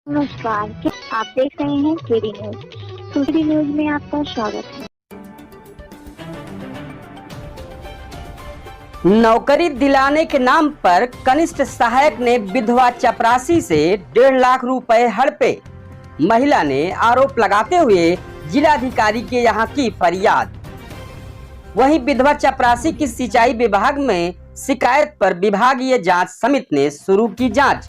नमस्कार, क्या आप देख रहे हैं केडी न्यूज। केडी न्यूज में आपका स्वागत है। नौकरी दिलाने के नाम पर कनिष्ठ सहायक ने विधवा चपरासी से 1.5 लाख रुपए हड़पे। महिला ने आरोप लगाते हुए जिलाधिकारी के यहां की फरियाद। वहीं विधवा चपरासी की सिंचाई विभाग में शिकायत पर विभागीय जांच समिति ने शुरू की जांच।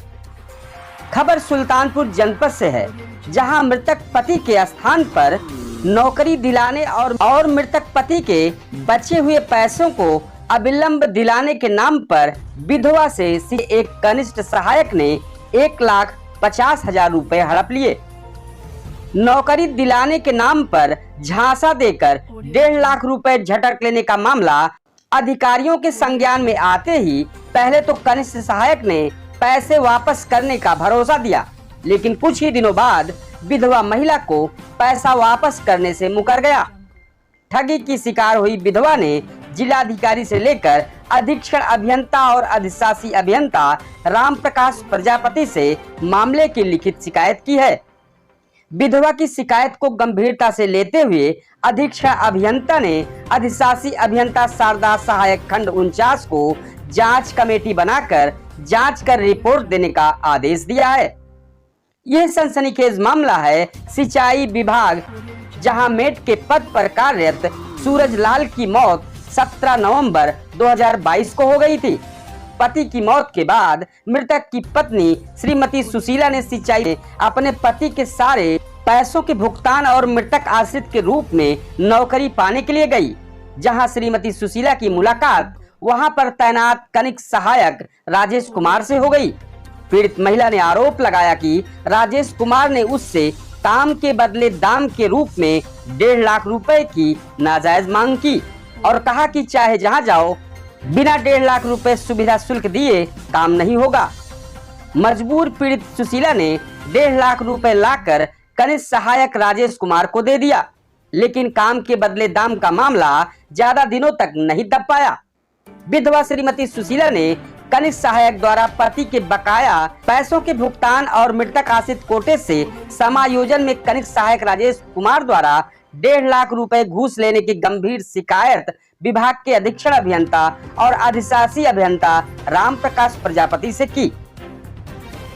खबर सुल्तानपुर जनपद से है, जहां मृतक पति के स्थान पर नौकरी दिलाने और मृतक पति के बचे हुए पैसों को अविलंब दिलाने के नाम पर विधवा से एक कनिष्ठ सहायक ने 1,50,000 रुपए हड़प लिए। नौकरी दिलाने के नाम पर झांसा देकर 1.5 लाख रुपए झटक लेने का मामला अधिकारियों के संज्ञान में आते ही पहले तो कनिष्ठ सहायक ने पैसे वापस करने का भरोसा दिया, लेकिन कुछ ही दिनों बाद विधवा महिला को पैसा वापस करने से मुकर गया। ठगी की शिकार हुई विधवा ने जिलाधिकारी से लेकर अधीक्षण अभियंता और अधिशासी अभियंता राम प्रकाश प्रजापति से मामले की लिखित शिकायत की है। विधवा की शिकायत को गंभीरता से लेते हुए अधीक्षण अभियंता ने अधिशासी अभियंता शारदा सहायक खंड 49 को जांच कमेटी बनाकर जांच कर रिपोर्ट देने का आदेश दिया है। यह सनसनीखेज मामला है सिंचाई विभाग, जहां मेट के पद पर कार्यरत सूरज लाल की मौत 17 नवंबर 2022 को हो गई थी। पति की मौत के बाद मृतक की पत्नी श्रीमती सुशीला ने सिंचाई में अपने पति के सारे पैसों के भुगतान और मृतक आश्रित के रूप में नौकरी पाने के लिए गई, जहां श्रीमती सुशीला की मुलाकात वहां पर तैनात कनिष्ठ सहायक राजेश कुमार से हो गई। पीड़ित महिला ने आरोप लगाया कि राजेश कुमार ने उससे काम के बदले दाम के रूप में 1.5 लाख रुपए की नाजायज मांग की और कहा कि चाहे जहां जाओ, बिना 1.5 लाख रुपए सुविधा शुल्क दिए काम नहीं होगा। मजबूर पीड़ित सुशीला ने 1.5 लाख रुपए लाकर कनिष्ठ सहायक राजेश कुमार को दे दिया, लेकिन काम के बदले दाम का मामला ज्यादा दिनों तक नहीं दब पाया। विधवा श्रीमती सुशीला ने कनिष्ठ सहायक द्वारा पति के बकाया पैसों के भुगतान और मृतक आश्रित कोटे से समायोजन में कनिष्ठ सहायक राजेश कुमार द्वारा 1.5 लाख रुपए घूस लेने की गंभीर शिकायत विभाग के अधीक्षण अभियंता और अधिशासी अभियंता राम प्रकाश प्रजापति से की।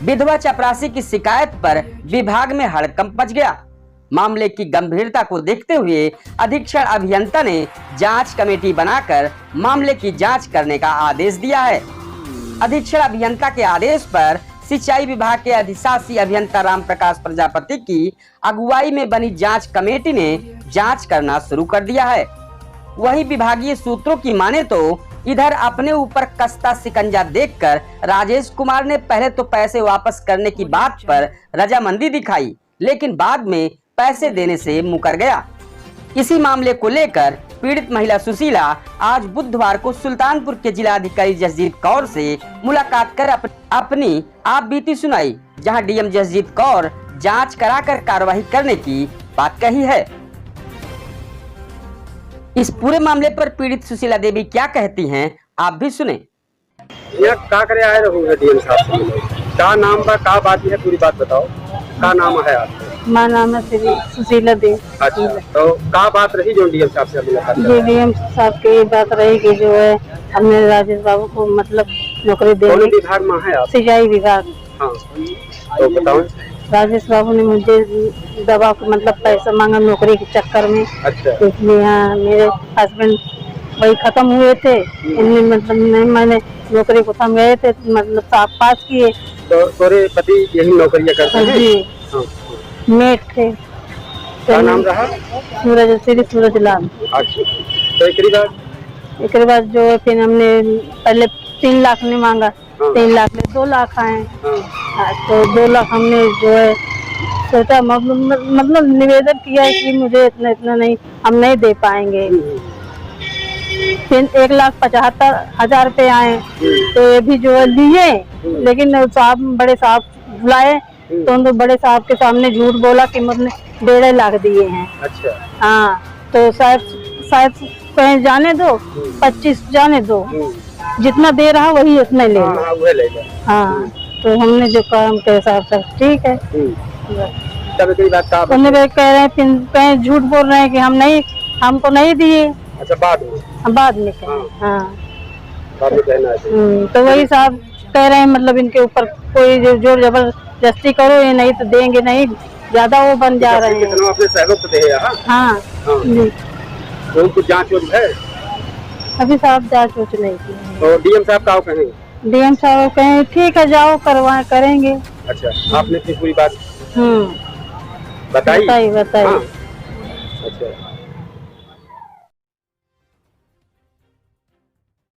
विधवा चपरासी की शिकायत पर विभाग में हड़कंप मच गया। मामले की गंभीरता को देखते हुए अधीक्षण अभियंता ने जांच कमेटी बनाकर मामले की जांच करने का आदेश दिया है। अधीक्षण अभियंता के आदेश पर सिंचाई विभाग के अधिशासी अभियंता राम प्रकाश प्रजापति की अगुवाई में बनी जांच कमेटी ने जांच करना शुरू कर दिया है। वहीं विभागीय सूत्रों की माने तो इधर अपने ऊपर कसता शिकंजा देखकर राजेश कुमार ने पहले तो पैसे वापस करने की बात पर रजामंदी दिखाई, लेकिन बाद में पैसे देने से मुकर गया। इसी मामले को लेकर पीड़ित महिला सुशीला आज बुधवार को सुल्तानपुर के जिलाधिकारी जसजीत कौर से मुलाकात कर अपनी आप बीती सुनाई, जहां डीएम जसजीत कौर जांच कराकर कार्रवाई करने की बात कही है। इस पूरे मामले पर पीड़ित सुशीला देवी क्या कहती हैं, आप भी सुने। यह का करे आए रहूंगा डीएम साहब से, का नाम बा, का बात है, पूरी बात बताओ। का नाम है आपका? मां नाम है सुशीला देवी। अच्छा, तो का बात रही जो डीएम साहब से मुलाकात? जी डीएम साहब की बात रही कि जो है हमने राजेश बाबू को मतलब नौकरी दे दी। कौन विभाग में है आप? सिंचाई विभाग। हाँ, तो बताओ। राजेश बाबू ने मुझे दबा के मतलब पैसा मांगा नौकरी के चक्कर में। अच्छा, इसलिए यहाँ मेरे हस्बैंड वही खत्म हुए थे, इनमें मतलब नहीं, मैंने नौकरी को थम गए थे, मतलब साहब पास किए। तो तोरे पति यही नौकरियाँ करते हैं? जी, मेट थे। क्या नाम रहा? सूरज लाल। अच्छा, तो एक बाद जो है फिर हमने पहले 3 लाख ने मांगा। 3 लाख में 2 लाख आए। तो 2 लाख हमने जो है सोचा मतलब निवेदन किया है कि मुझे इतना नहीं, हम नहीं दे पाएंगे। फिर 1,75,000 रुपए आए, तो ये भी जो है लिए, लेकिन बड़े साहब बुलाए तो उन बड़े साहब के सामने झूठ बोला कि मतलब 1.5 लाख दिए हैं। अच्छा, हाँ, तो शायद कहीं जाने दो, 25 जाने दो, जितना दे रहा वही उतना ले लो। हाँ, हाँ, तो हमने जो कहा हम के हिसाब से ठीक है। तब कोई बात कहा उन्हें भी कह रहे हैं कहीं झूठ बोल रहे हैं कि हम नहीं, हमको नहीं दिए। अच्छा बाद में कहें। हाँ बाद में कहना है। तो वही साहब कह रहे हैं मतलब इनके ऊपर कोई जोर जबरदस्ती करो, ये नहीं तो देंगे नहीं, ज्यादा वो बन जा रहे हैं। अपने सहयोग तो दे। हाँ जी। तो कुछ जाँच है अभी साहब जाँच वोच नहीं की। तो डीएम साहब का कहेंगे? डीएम साहब कहें ठीक है जाओ करवाए करेंगे। अच्छा आपने फिर पूरी बात बताइए। हाँ। अच्छा